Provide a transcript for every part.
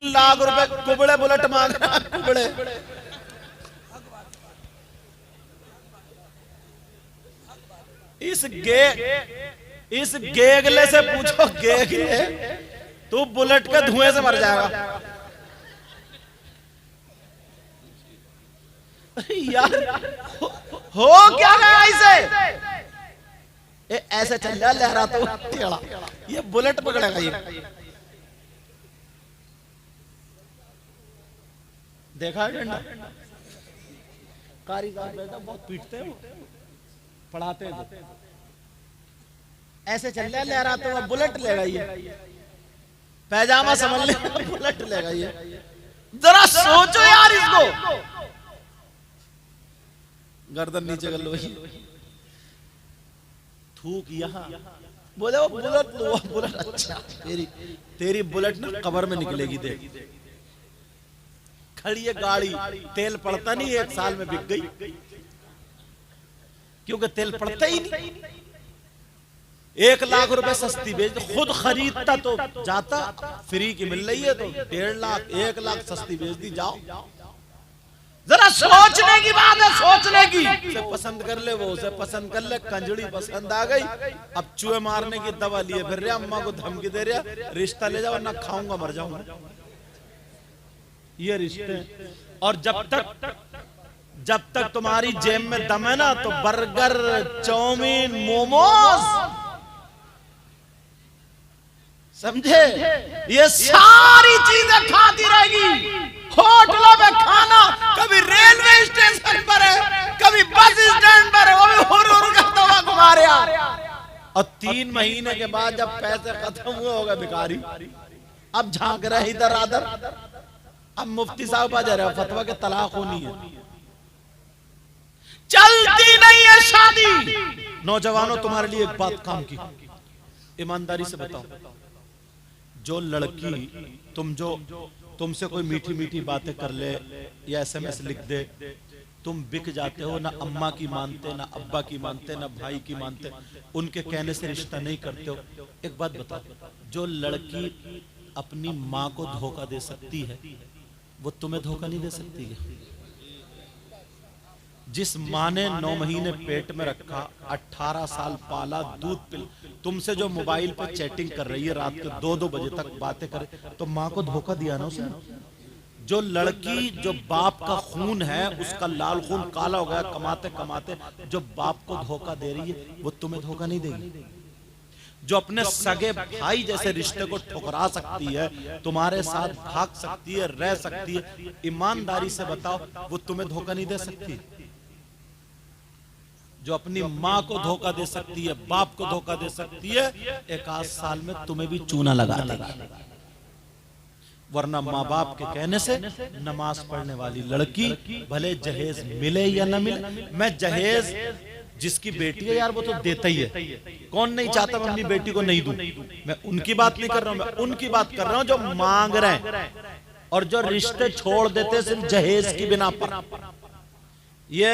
लाख रुपए कुबड़े बुलेट मांग रहा है, कुबड़े। इस गेगले से पूछो, गेगले तू बुलेट के धुएं से मर जाएगा यार। हो क्या गया इसे? ऐसे चल जा लहराता हुआ टेढ़ा, ये बुलेट पकड़ेगा ये। देखा है डंडा? कारीगर बेटा बहुत पीटते हैं, पढ़ाते हैं। ऐसे चल जा लहराता हुआ, बुलेट लेगा ये। पैजामा समझ ले, बुलेट लेगा ये। जरा सोचो यार इसको। गर्दन नीचे कर लो, थूक यहाँ। बोले वो बुलेट लो, बुलेट। अच्छा तेरी बुलेट ना कब्र में निकलेगी। देख खड़ी है गाड़ी, तेल पड़ता नहीं, 1 साल में बिक गई, क्योंकि तेल पड़ता ही नहीं। 1 लाख रुपए सस्ती बेच, खुद खरीदता तो जाता, फ्री की मिल रही है तो 1.5 लाख 1 लाख सस्ती बेच दी। जाओ, जरा सोचने की बात है, सोचने की। उसे पसंद कर ले, वो उसे पसंद कर ले, कंजड़ी पसंद आ गई, अब चूहे मारने की दवा लिए फिर रहा, अम्मा को धमकी दे रहा, रिश्ता ले जाओ ना, खाऊंगा मर जाऊंगा। ये रिश्ते। और जब तक तुम्हारी जेब में दम है ना, तो बर्गर, चाउमीन, मोमोज, समझे, ये सारी चीजें खाती रहेगी। होटलों में खाना, कभी रेलवे स्टेशन पर है, कभी बस स्टैंड पर है, वो भी हुर करता हुआ घुमा रहा। और 3 महीने के बाद जब पैसे खत्म हुए होगा भिखारी, अब झांक रहे इधर आधर। अब मुफ्ती साहब आ जा रहे, फतवा के तलाक होनी है, चलती नहीं है शादी। नौजवानों, तुम्हारे लिए एक बात काम की, ईमानदारी से बताओ, जो लड़की तुमसे कोई मीठी मीठी बातें कर ले या SMS लिख दे, तुम बिक जाते हो, ना अम्मा की मानते, ना अब्बा की मानते, ना भाई की मानते, उनके कहने से रिश्ता नहीं करते हो। एक बात बताओ, जो लड़की अपनी माँ को धोखा दे सकती है, वो तुम्हें धोखा नहीं दे सकती है? जिस माँ ने 9 महीने पेट में रखा, 18 साल पाला, दूध पिल, तुमसे जो मोबाइल पर चैटिंग कर रही है, रात के 2-2 बजे तक बातें करे, तो माँ को धोखा दिया ना उसने। जो लड़की, जो बाप का खून है, उसका लाल खून काला हो गया कमाते कमाते, जो बाप को धोखा दे रही है, वो तुम्हें धोखा नहीं देगी। जो अपने सगे भाई जैसे रिश्ते को ठुकरा सकती है, तुम्हारे साथ भाग सकती है, रह सकती है, ईमानदारी से बताओ, वो तुम्हें धोखा नहीं दे सकती? जो अपनी माँ को धोखा दे सकती है, बाप को धोखा दे सकती है, 1 साल में तुम्हें भी चूना लगा देगी। वरना माँ बाप के कहने से नमाज पढ़ने वाली लड़की, भले जहेज मिले या न मिले, मैं जहेज जिसकी बेटी है यार, वो तो देता ही है। कौन नहीं चाहता मैं अपनी बेटी को नहीं दूं? मैं उनकी बात नहीं कर रहा हूं, मैं उनकी बात कर रहा हूं जो मांग रहे हैं और जो रिश्ते छोड़ देते सिर्फ जहेज की बिना पर। ये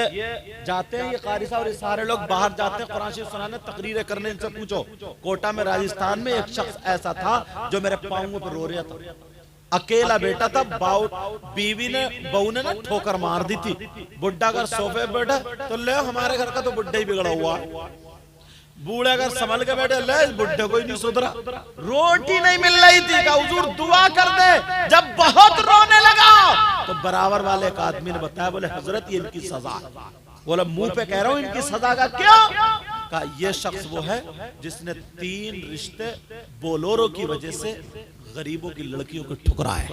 जाते हैं, ये कारी साहब और ये सारे लोग बाहर जाते हैं कुरान शरीफ सुनाने, तकरीरें करने। इनसे पूछो, कोटा में, राजस्थान में एक शख्स ऐसा था जो मेरे पांवों पर रो रहा था, अकेला बेटा था, बहू ने ना ठोकर मार दी थी। बुड्ढा अगर सोफे पे बैठा तो ले, हमारे घर का तो बुड्ढा ही बिगड़ा हुआ है। बूढ़े अगर संभल के बैठे, ले बुड्ढे को ही नहीं सुधरा। रोटी नहीं मिल रही थी, कहा हुजूर दुआ कर दे। जब बहुत रोने लगा तो बराबर वाले एक आदमी ने बताया, बोले हजरत ये इनकी सजा। बोला मुंह पे कह रहा हूं, इनकी सजा का क्यों? कहा ये शख्स वो है जिसने 3 रिश्ते बोलोरो की वजह से गरीबों की लड़कियों को ठुकराए।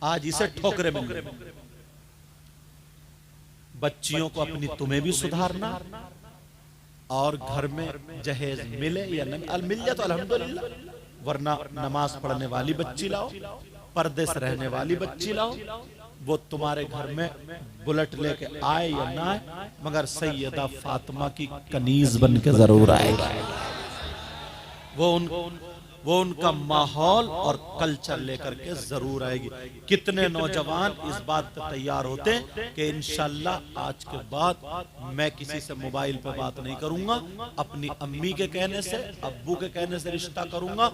आज इसे ठोकरे मिल रही। बच्चियों को अपनी तुम्हें भी सुधारना, और घर में जहेज मिले या न मिल जाए तो अल्हम्दुलिल्लाह, वरना नमाज पढ़ने वाली बच्ची लाओ, पर्दे से रहने वाली बच्ची लाओ, वो तुम्हारे घर में बुलेट लेके आए या ना आए, मगर सैयदा फातिमा की कनीज बन के जरूर आएगी। वो वो उनका माहौल और कल्चर लेकर के जरूर आएगी। कितने नौजवान इस बात पर तैयार होते हैं कि इंशाल्लाह आज के बाद मैं किसी से मोबाइल पे बात नहीं करूंगा, अपनी अम्मी के कहने से, अब्बू के कहने से रिश्ता करूंगा,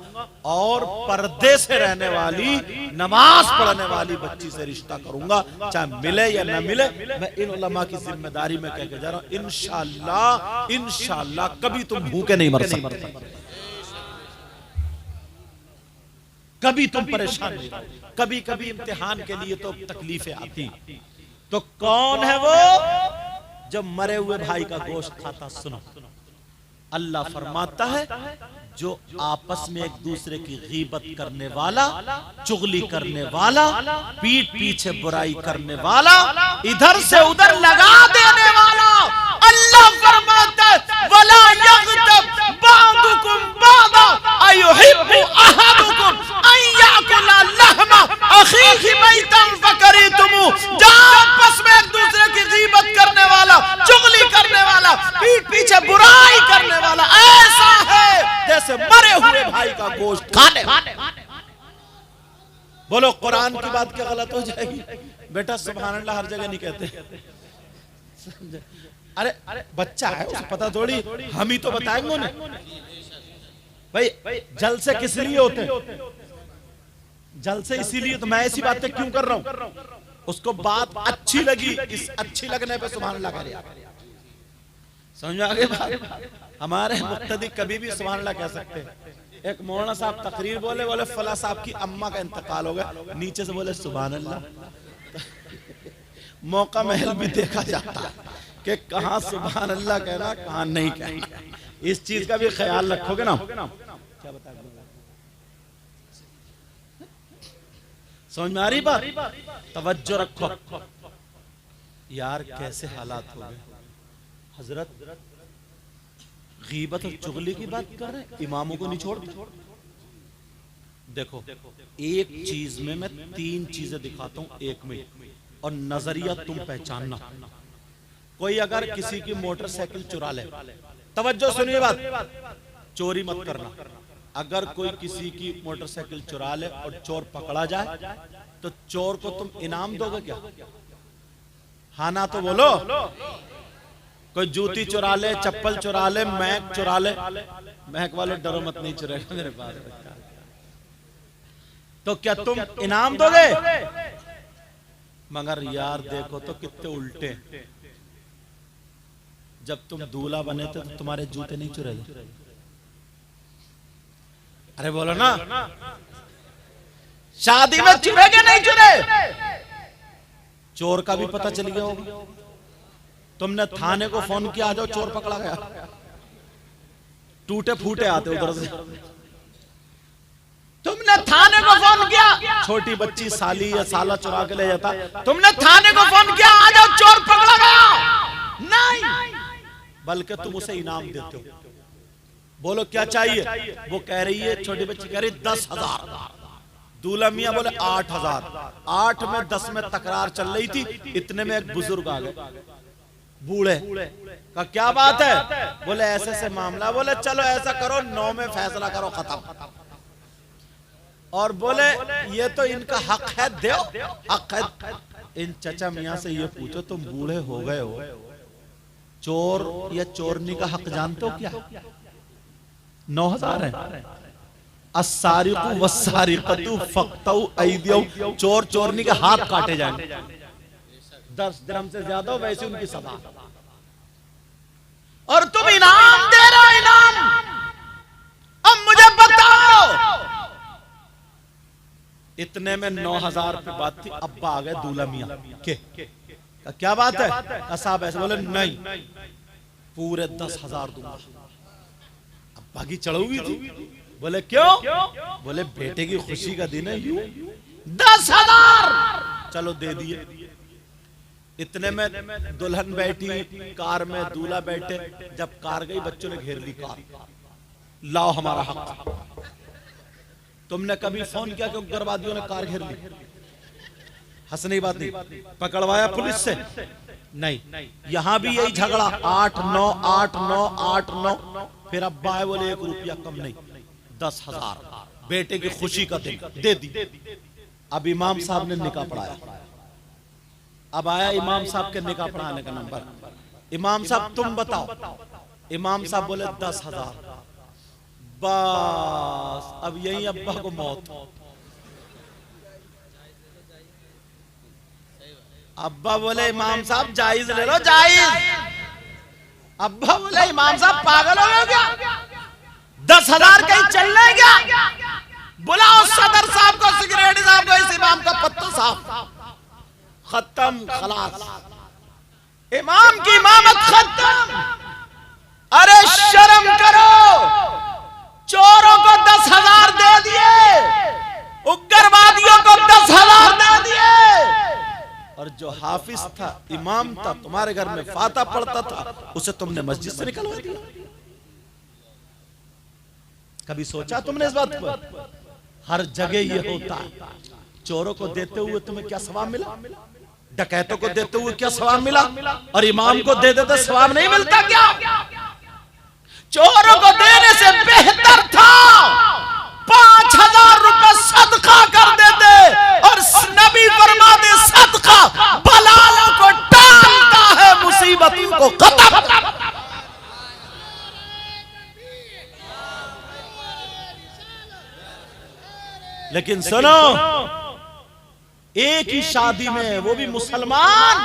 और पर्दे से रहने वाली, नमाज पढ़ने वाली बच्ची से रिश्ता करूंगा, चाहे मिले या न मिले। मैं इन उलमा की जिम्मेदारी में कह के जा रहा हूं, इंशाल्लाह इंशाल्लाह कभी तुम भूखे नहीं मर सकते, कभी तुम परेशान नहीं। कभी कभी इम्तिहान के लिए तो तकलीफें आती, तो कौन है वो जो मरे हुए भाई का गोश्त खाता? सुनो, अल्लाह फरमाता है जो आपस में एक दूसरे की गीबत करने वाला, चुगली करने वाला, पीठ पीछे बुराई करने वाला, इधर से उधर लगा देने वाला, अल्लाह फरमाता है वला यग़तब बादुकुम बादा अयुहिब्बु अहदुकुम अन याकुला लहमा अखीहि मैतन फकरितुमु। आपस में एक दूसरे की गीबत करने वाला, चुगली करने वाला, पीठ पीछे बुराई करने वाला ऐसा है जैसे मरे हुए भाई का गोश्त खाने। बोलो कुरान की बात क्या गलत हो जाएगी? बेटा सुभान अल्लाह हर जगह नहीं कहते। अरे बच्चा है, उसे पता थोड़ी, हम ही तो बताएंगे उन्हें। भाई जलसे किस लिए होते हैं? जलसे इसीलिए, तो मैं ऐसी बातें क्यों कर रहा हूं? उसको बात अच्छी लगी, इस अच्छी लगने पे सुभान अल्लाह करे। समझ आ गई बात? हमारे मुक्तदी कभी भी सुभान अल्लाह कह सकते हैं। एक मौलाना साहब तकरीर बोले फला साहब की अम्मा का इंतकाल हो गया, नीचे से बोले सुभान अल्लाह। मौका महल भी देखा जाता है कि कहां सुभान अल्लाह कहना, कहां नहीं कहना। इस चीज का भी ख्याल रखोगे ना। क्या बता, समझ में आ रही बात? तवज्जो रखो यार, कैसे हालात हो गए। हजरत गीबत और चुगली की बात कर रहे हैं, इमामों को नहीं छोड़ते। देखो एक चीज में मैं 3 चीजें दिखाता हूं एक में, और नजरिया तुम पहचानना। कोई अगर किसी की मोटरसाइकिल चुरा ले, तवज्जो सुनिए बात, चोरी मत करना। अगर कोई किसी की मोटरसाइकिल चुरा ले और चोर पकड़ा जाए, तो चोर को तुम इनाम दोगे क्या? हाँ ना तो बोलो। कोई जूती चुरा ले, चप्पल चुरा ले, महक चुरा ले, महक वाले डरो मत, नहीं चुराएगा मेरे पास, तो क्या तुम इनाम दोगे? मगर यार देखो तो कितने उल्टे। जब तुम दूल्हा बने थे तो तुम्हारे जूते नहीं चुराए? अरे बोलो ना, शादी में चुरेगे नहीं चुरे? चोर का भी पता चल गया होगा। तुमने थाने को फोन किया, आ जाओ चोर पकड़ा गया, टूटे फूटे आते उधर से। तुमने थाने को फोन किया, छोटी बच्ची साली या साला चुरा के ले जाता, तुमने थाने को फोन किया, आ जाओ चोर पकड़ा गया? नहीं, बल्कि तुम उसे इनाम देते हो। बोलो क्या चाहिए? वो कह रही है, छोटी बच्ची कह रही 10,000। दूल्हा मियां बोले 8,000। 8 में 10 में तकरार चल रही थी, इतने में एक बुजुर्ग आ गए, बूढ़े का क्या बात है? बोले ऐसे से मामला। बोले चलो ऐसा करो 9 में फैसला करो, खत्म। और बोले ये तो इनका हक है, दो हक है। इन चचा मियां से ये पूछो, तुम बूढ़े हो गए हो, चोर या चोरनी का हक जानते हो क्या? 9,000 है। अस्सारिकु वस्सारिकतु फक्तउ ऐदियहु, चोर चोरनी के हाथ काटे जाएंगे। 10 दिरहम से ज्यादा वैसे उनकी सजा। और तुम इनाम दे रहे हो, इनाम। अब मुझे बताओ, इतने में 9,000 पे बात थी, अब्बा आ गए दूल्हा मियां के, क्या बात है? साहब ऐसे बोले नहीं, पूरे 10,000 दूंगा। अब्बा की चढ़ी थी। बोले क्यों? बोले बेटे की खुशी का दिन है, 10,000 चलो दे दिए। इतने में दुल्हन बैठी कार में, दूल्हा बैठे। जब कार गई, बच्चों ने घेर ली कार, लाओ हमारा हक। तुमने कभी फोन किया कि उग्रवादियों ने कार घेर ली? हंसने की बात नहीं। पकड़वाया पुलिस से? नहीं। यहां भी यही झगड़ा, 8-9 8-9 8-9। फिर अब्बा है बोले 1 रुपया कम नहीं, 10,000 बेटे की खुशी का दिन दे दी। अब इमाम साहब ने निकाह पढ़ाया। अब आया इमाम साहब के निकाह पढ़ाने का नंबर। इमाम साहब तुम बताओ। इमाम साहब बोले 10,000। बस अब यही अब्बा को मौत। अब्बा बोले इमाम साहब जायज ले लो, जायज। अब्बा बोले इमाम साहब पागल हो गए क्या? 10,000 कहीं चलने क्या? बुलाओ सदर साहब को, सिगरेट साहब को, इस इमाम का पत्ता साहब। खत्म, खलास, इमाम की इमामत खत्म। अरे शर्म करो, चोरों को 10,000 दे दिए, उग्रवादियों को 10,000 दे दिए, और जो हाफिज था, इमाम था, तुम्हारे घर में फाता पढ़ता था, उसे तुमने मस्जिद से निकलवा दिया। कभी सोचा तुमने इस बात पर? हर जगह ये होता है। चोरों को देते हुए तुम्हें क्या सवाब मिला? डकैतों को देते हुए क्या सवाब मिला? और इमाम को दे देते सवाब नहीं मिलता क्या? चोरों को देने से बेहतर था 5,000 रुपए सदका कर देते, और नबी फरमाते सदका बलालों को टालता है, मुसीबतों को खत्म करता है। लेकिन सुनो, एक ही शादी में, वो भी मुसलमान,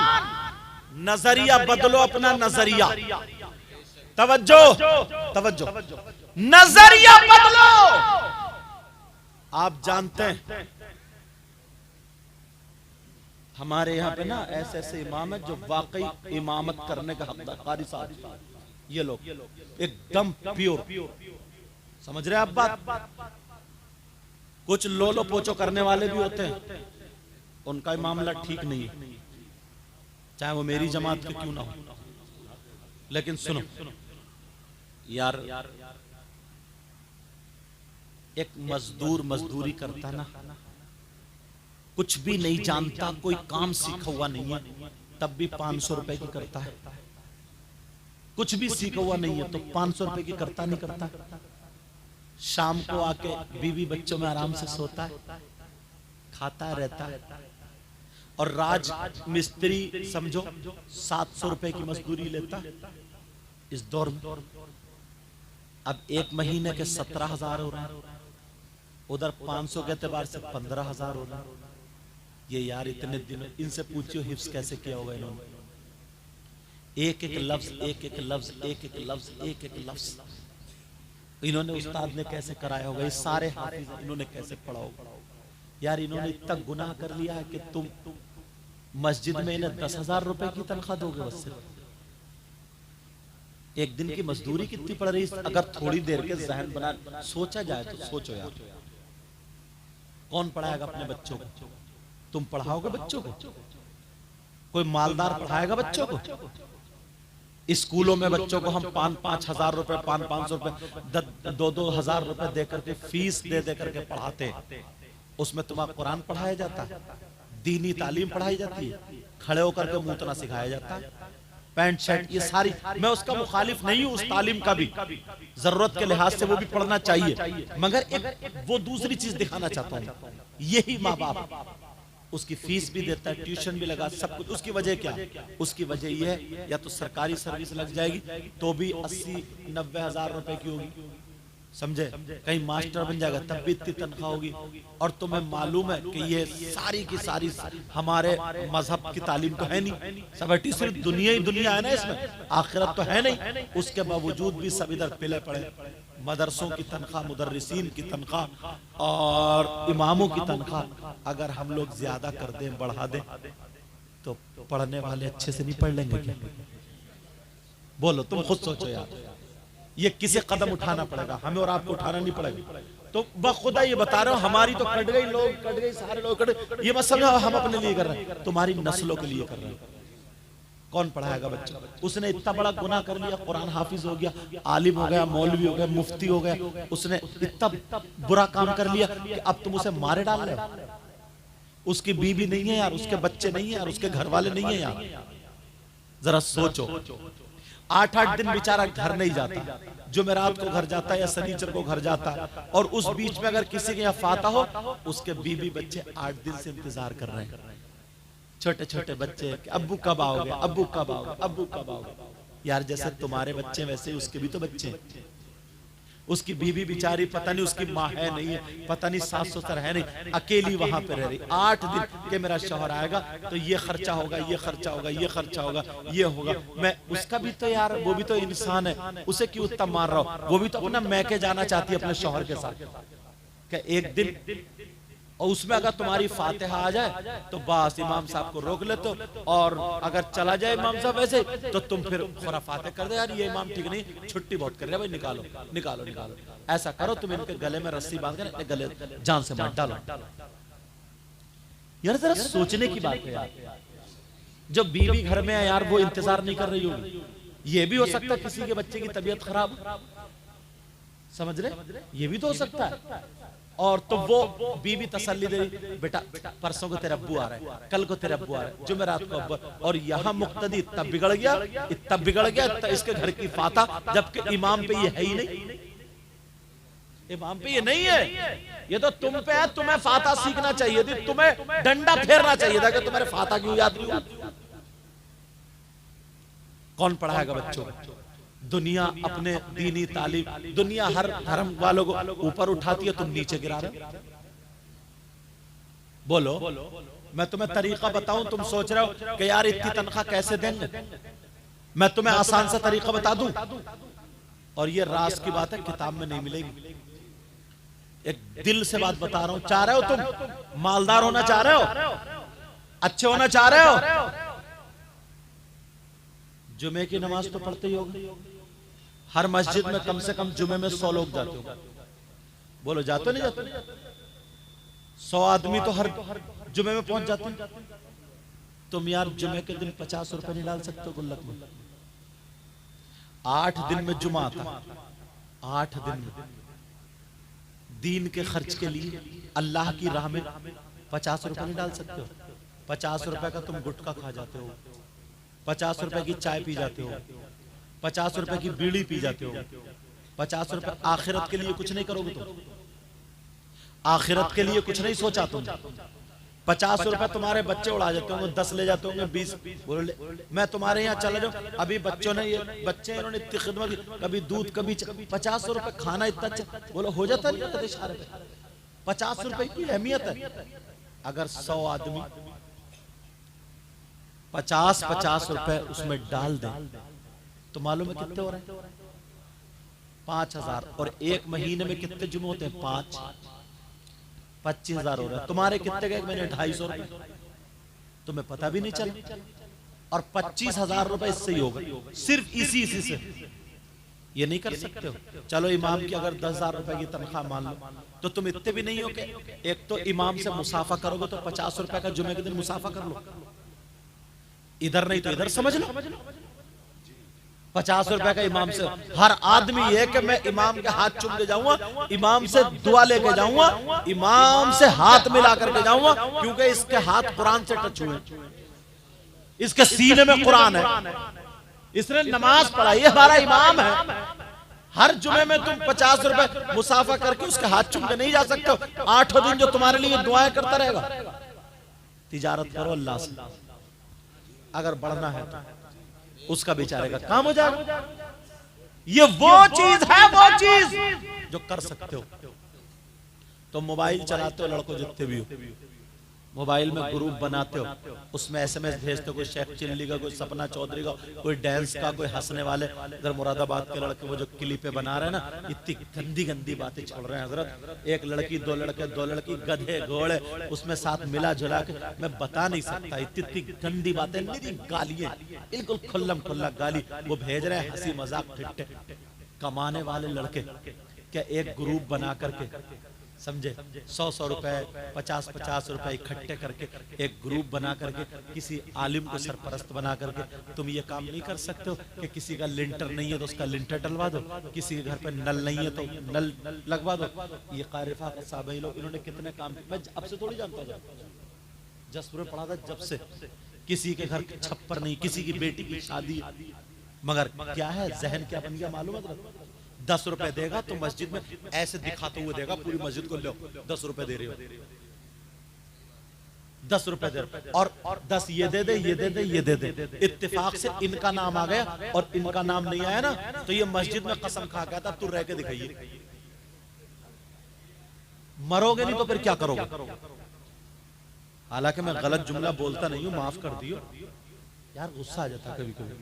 नजरिया बदलो, अपना नजरिया। तवज्जो, तवज्जो, नजरिया बदलो। आप जानते हैं हमारे यहाँ पे ना ऐसे ऐसे इमाम है जो वाकई इमामत करने का हकदार। कारी साहब, ये लोग एकदम प्योर, समझ रहे हैं आप बात? कुछ लोलो पोचो करने वाले भी होते हैं, उनका मामला ठीक नहीं है, चाहे वो मेरी जमात के क्यों ना हो। लेकिन सुनो यार, एक मजदूर मजदूरी करता ना, कुछ भी नहीं जानता, कोई काम सीखा हुआ नहीं है, तब भी 500 रुपए की करता है। कुछ भी सीखा हुआ नहीं है तो 500 रुपए की करता नहीं करता। शाम को आके बीवी बच्चों में आराम से सोता है, खाता रहता है, और राज मिस्त्री समझो 700 रुपए की मजदूरी लेता इस दौर में। अब एक महीने के 17,000 हो रहा है, उधर 500 के एतबार से 15,000 हो रहा है। ये यार इतने दिन, इनसे पूछियो हिफ्स कैसे किया होगा इन्होंने? एक एक लफ्ज, एक एक लफ्ज, एक एक लफ्ज, एक एक लफ्ज इन्होंने, उस्ताद ने कैसे कराया होगा? ये सारे हाफिज इन्होंने कैसे पढ़ा होगा? यार इन्होंने इतना गुनाह कर लिया है कि तुम मस्जिद में इन्हें 10,000 रुपए की तनख्वाह दोगे बस सिर्फ। एक दिन की मजदूरी कितनी पड़ रही? अगर थोड़ी देर के जहन बना सोचा जाए तो सोचो यार, कौन पढ़ाएगा अपने बच्चों को? तुम पढ़ाओगे बच्चों को? कोई मालदार पढ़ाएगा बच्चों को? स्कूलों में बच्चों को हम 5-5 हजार रुपए, 500 रुपए, 2-2 हजार रुपए देकर के फीस दे करके पढ़ाते। उसमें तुम्हारा कुरान पढ़ाया जाता है, दीनी तालीम पढ़ाई जाती है, खड़े होकर के मूतना सिखाया जाता है, पैंट शर्ट, ये सारी। मैं उसका मुखालिफ नहीं हूँ, उस तालीम का भी जरूरत के लिहाज से वो भी पढ़ना चाहिए, मगर एक वो दूसरी चीज दिखाना चाहता हूँ। यही माँ बाप उसकी फीस भी देता है, ट्यूशन भी लगा, सब कुछ। उसकी वजह क्या? उसकी वजह यह है, या तो सरकारी सर्विस लग जाएगी तो भी 80-90 हजार रुपए की होगी, समझे? कहीं मास्टर बन जाएगा तब भी इतनी तनख्वाह होगी। और तुम्हें मालूम है कि ये सारी की सारी हमारे मजहब की तालीम तो है नहीं, सब हटी, सिर्फ दुनिया ही दुनिया है ना, इसमें आखिरत तो है नहीं। उसके बावजूद भी सब इधर पिले पड़े। मदरसों की तनख्वाह, मुदर्रिसीन की तनख्वाह और इमामों की तनख्वाह अगर हम लोग ज्यादा कर दें, बढ़ा दें, तो पढ़ने वाले अच्छे से नहीं पढ़ लेंगे क्या? बोलो, तुम खुद सोचो यार। ये किसे कदम उठाना पड़ेगा? हमें और आपको उठाना नहीं पड़ेगा। तो बखुदा ये बता रहा हूं, हमारी तो कट गई, लोग कट गई, सारे लोग कट गए। ये मत समझो हम अपने लिए कर रहे हैं, तुम्हारी नस्लों के लिए कर रहे हैं। कौन पढ़ाएगा बच्चा? उसने इतना बड़ा गुनाह कर लिया, कुरान हाफिज हो गया, आलिम हो गया, मौलवी हो गया, मुफ्ती हो गया, उसने इतना बुरा काम कर लिया कि अब तुम उसे मारे डाल रहे हो। उसकी बीवी नहीं है यार, उसके बच्चे नहीं है यार, उसके घर वाले नहीं है यार। जरा सोचो, 8-8 दिन बेचारा घर नहीं जाता, जुमेरात को घर जाता या शनिचर को घर जाता, और उस बीच में अगर किसी के यहाँ फाता हो, उसके बीवी बच्चे 8 दिन से इंतजार कर रहे हैं, छोटे छोटे बच्चे, अब्बू कब आओगे, अब्बू कब आओगे, अब्बू कब आओगे। यार जैसे तुम्हारे बच्चे वैसे उसके भी तो बच्चे हैं। उसकी बीवी बेचारी पता नहीं उसकी माँ है नहीं है, पता नहीं सास ससुर है नहीं, अकेली वहां पे रह रही, 8 दिन के मेरा शौहर आएगा तो ये खर्चा होगा, ये खर्चा होगा, ये खर्चा होगा, ये होगा। मैं उसका भी तो यार, वो भी तो इंसान है, उसे क्यों इतना मार रहा हूं, वो भी तो अपना मैके जाना चाहती है अपने शौहर के साथ। क्या एक दिन और उसमें अगर तुम्हारी फातिहा आ जाए तो बस इमाम साहब को रोक ले, तो और अगर चला जाए इमाम साहब ऐसे तो तुम फिर खुराफाते कर दे, यार ये इमाम ठीक नहीं, छुट्टी बहुत कर रहे हैं भाई, निकालो निकालो निकालो। ऐसा करो तुम इनके गले में रस्सी बांध कर इनके गले जान से मार डालो। यार जरा सोचने की बात है यार, जब बीवी घर में है यार वो इंतजार नहीं कर रही होगी, ये भी हो सकता है किसी के बच्चे की तबीयत खराब, समझ रहे, ये भी तो हो सकता है। और तो वो बीवी तसल्ली दे रही, बेटा परसों को तेरा अब्बू आ रहा है, कल को तेरा अब्बू आ रहा है, जुमेरात को अब्बू, और यहाँ मुक्तदी इतना बिगड़ गया, इतना बिगड़ गया, इसके घर की फाता, जबकि इमाम पे ये है ही नहीं, इमाम पे ये नहीं है, ये तो तुम पे है। तुम्हें फाता सीखना चाहिए थी, तुम्हें डंडा फेरना चाहिए था कि तुम्हारे फाता क्यों याद नहीं हुआ। कौन पढ़ाएगा बच्चों को? दुनिया अपने दीनी तालीम, दुनिया हर धर्म वालों को ऊपर उठाती है, तुम नीचे गिरा रहे हो। बोलो, मैं तुम्हें तरीका बताऊं, तुम सोच रहे हो कि यार इतनी तनख्वाह कैसे देंगे, मैं तुम्हें आसान सा तरीका बता दूं, और ये राज की बात है, किताब में नहीं मिलेगी। एक दिल से बात बता रहा हूं, चाह रहे हो तुम मालदार होना, चाह रहे हो अच्छे होना, चाह रहे हो, जुमे की नमाज तो पढ़ते ही होगे, हर मस्जिद में कम से कम जुमे में 100 लोग जाते हो, बोलो जाते नहीं जाते? 100 आदमी तो हर जुमे में पहुंच जाते हैं। तुम यार जुमे के दिन 50 रुपए नहीं डाल सकते हो गुल्लक में? 8 दिन में जुमा आता, 8 दिन में दीन के खर्च के लिए अल्लाह की राह में 50 रुपए नहीं डाल सकते हो? 50 रुपए का तुम गुटखा खा जाते हो, 50 रुपए की चाय पी जाते हो, 50 रुपए की बीड़ी पी जाते हो, 50 रुपए आखिरत के लिए कुछ नहीं करोगे तुम, आखिरत के लिए कुछ नहीं सोचा तुम। 50 रुपए तुम्हारे बच्चे उड़ा जाते होंगे, 10 ले जाते होंगे, 20 बोले मैं तुम्हारे यहाँ चला जाऊं, अभी बच्चों ने ये बच्चे इन्होंने इतनी खिदमत की, कभी दूध कभी 50 रुपए खाना इतना अच्छा, बोलो हो जाता नहीं इशारे पे? 50 रुपए की अहमियत है। अगर 100 आदमी 50-50 रुपए उसमें डाल दें तो मालूम है कितने हो रहे हैं? 5000। और एक महीने में कितने जुमे होते हैं? 5, 25,000 हो रहा है। तुम्हारे कितने गए? मैंने 250 रुपए, तुम्हें पता भी नहीं चला, और 25,000 रुपए इससे ही होगा, सिर्फ इसी से। ये नहीं कर सकते हो? चलो इमाम की अगर 10,000 रुपए की तनख्वाह मान लो, तो तुम इतने भी नहीं हो कि एक तो इमाम से मुसाफा करोगे तो 50 रुपए का जुमे के दिन मुसाफा कर लो, इधर नहीं तो इधर समझ लो। 50 रुपए का इमाम से, हर आदमी ये कि मैं इमाम के हाथ चूम के जाऊंगा, इमाम से दुआ लेके जाऊंगा, इमाम से हाथ मिला करके जाऊंगा, क्योंकि इसके हाथ कुरान से टच हुए, इसके सीने में कुरान है, इसने नमाज पढ़ाई, हमारा इमाम है। हर जुमे में तुम 50 रुपए मुसाफा करके उसके हाथ चूम के नहीं जा सकते हो। 8 दिन जो तुम्हारे लिए दुआएं करता रहेगा। तिजारत करो अल्लाह से, अगर बढ़ना है तो उसका बेचारे का काम हो जाएगा। ये वो चीज है, वो चीज जो कर सकते हो। तो मोबाइल चलाते हो लड़कों जितने भी हो, मोबाइल में ग्रुप बनाते हो, उसमें SMS भेजते हो, कोई शेख चिल्ली का, कोई सपना चौधरी का, कोई डांस का, कोई हंसने वाले। इधर मुरादाबाद के लड़के वो जो क्लिपे बना रहे हैं ना, इतनी गंदी गंदी बातें चल रहे हैं हजरत। एक लड़की, 2 लड़के, 2 लड़की, गधे घोड़े, उसमें साथ मिला जुला के मैं बता नहीं सकता, इतनी गंदी बातें, मेरी गालियां, बिल्कुल खुल्लम खुल्ला गाली वो भेज रहे हैं, हंसी मजाक ठिट्ठे। कमाने वाले लड़के क्या एक ग्रुप बना करके, समझे, 100-100 रुपए, 50-50 रुपए इकट्ठे करके एक ग्रुप बना करके किसी आलिम को सरपरस्त बना करके तुम ये काम नहीं कर सकते हो कि किसी का लिंटर नहीं है तो उसका लिंटर डलवा दो, किसी के घर पे नल नहीं है तो नल लगवा दो। ये कारिफा के साहब लोग, इन्होंने कितने काम, मैं अब से थोड़ी जानता था, जसपुर पढ़ा था जब से, किसी के घर छप्पर नहीं, किसी की बेटी की शादी, मगर क्या है, जहन क्या बन गया मालूम है? 10 रुपए देगा तो मस्जिद में ऐसे दिखाते हुए देगा पूरी मस्जिद को, लो 10 रुपए दे रहे हो, 10 रुपए दे रहे हो, और 10 ये दे दे, ये दे दे, ये दे दे। इत्तेफाक से इनका नाम आ गया और इनका नाम नहीं आया ना, तो ये मस्जिद में कसम खा गया था, तू रह के दिखाइए। मरोगे नहीं तो फिर क्या करोगे? हालांकि मैं गलत जुमला बोलता नहीं हूं, माफ कर दियो यार, गुस्सा आ जाता कभी कभी,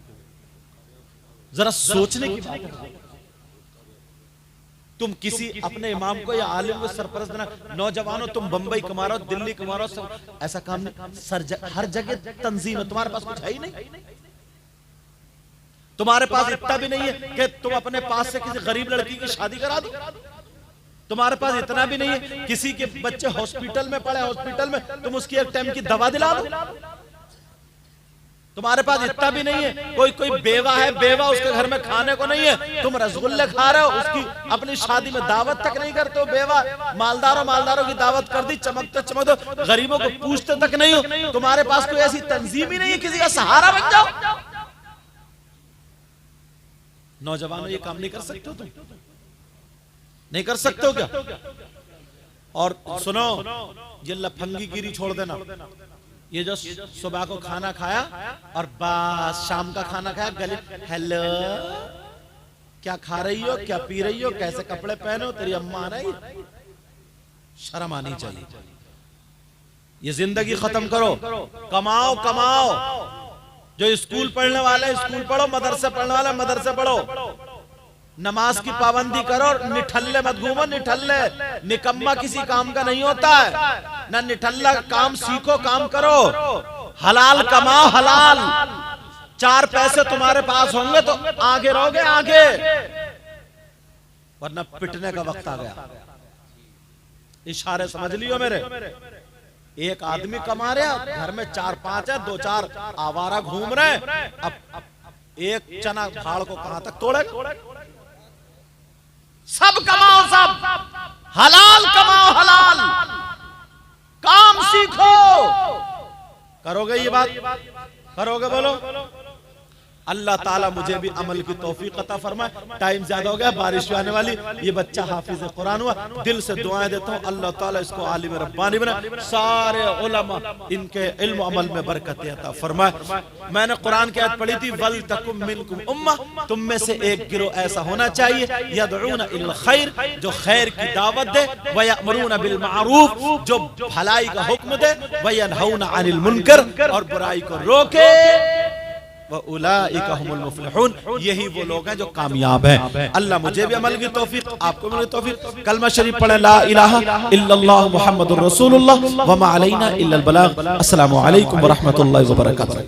जरा सोचने की बात है। तुम किसी अपने इमाम को या आलिम को सरपरस्त बना, नौजवानों तुम बंबई कमा रहे हो, दिल्ली कमा रहे हो, ऐसा काम नहीं। हर जगह तंजीम है, तुम्हारे पास कुछ है ही नहीं। तुम्हारे पास इतना भी नहीं है कि तुम अपने पास से किसी गरीब लड़की की शादी करा दो। तुम्हारे पास इतना भी नहीं है किसी के बच्चे हॉस्पिटल में पड़े, हॉस्पिटल में तुम उसकी एक टाइम की दवा दिला दो। तुम्हारे पास इतना भी नहीं है, कोई बेवा है, बेवा उसके घर में खाने को नहीं है, तुम रसगुल्ले खा रहे हो, उसकी अपनी शादी में दावत तक नहीं करते हो। बेवा मालदारों की दावत कर दी, चमकते गरीबों को पूछते तक नहीं हो। तुम्हारे पास कोई ऐसी तंजीम ही नहीं है, किसी का सहारा बन जाओ। नौजवानों ये काम नहीं कर सकते हो, तुम नहीं कर सकते हो क्या? और सुनो, ये लफंगी गिरी छोड़ देना। ये जो सुबह को खाना खाया और बस शाम का खाना खाया, गले हेलो क्या खा रही हो, क्या पी रही हो, कैसे कपड़े पहने हो, तेरी अम्मा नहीं, शर्म आनी चाहिए। ये जिंदगी खत्म करो, कमाओ कमाओ। जो स्कूल पढ़ने वाले स्कूल पढ़ो, मदरसे पढ़ने वाले मदरसे पढ़ो, नमाज की पाबंदी करो, निठल्ले मत घूमो। निठल्ले निकम्मा किसी काम का नहीं होता है ना, निठल्ला काम सीखो, काम करो, हलाल कमाओ, हलाल। 4 पैसे तुम्हारे पास होंगे तो आगे रहोगे, आगे, वरना पिटने का वक्त आ गया। इशारे समझ लियो मेरे। एक आदमी कमा रहा, घर में 4-5 है, 2-4 आवारा घूम रहे। अब एक चना फाड़ को कहां तक तोड़े? सब कमाओ, सब हलाल कमाओ, हलाल काम सीखो। करोगे ये बात? करोगे? बोलो। अल्लाह ताला मुझे भी अमल की तौफीक अता फरमाए। टाइम ज्यादा हो गया, बारिश भी आने वाली। ये बच्चा हाफिज कुरान हुआ, दिल से दुआएं देता हूँ अल्लाह ताला इसको आलिम रब्बानी बनाए, सारे उलमा इनके इल्म अमल में बरकत अता फरमाए। मैंने कुरान की आयत पढ़ी थी, वल तकुम मिनकुम उम्मा, तुम में से एक गिरोह ऐसा होना चाहिए, यदऊना इल खैर, जो खैर की दावत दे, व यअमुरूना बिल मारूफ, जो भलाई का हुक्म दे, व यनहौना अनिल मुनकर, और बुराई को रोके, उलाइका हुमुल मुफ्लिहून, यही वो लोग हैं जो कामयाब हैं। अल्लाह मुझे भी अमल की तौफीक, आपको भी तौफीक। कलमा शरीफ पढ़े, ला इलाहा इल्लल्लाह मुहम्मदुर रसूलुल्लाह व मा अलैना इल्लल बलाग। अस्सलामु अलैकुम व रहमतुल्लाहि व बरकातुहू।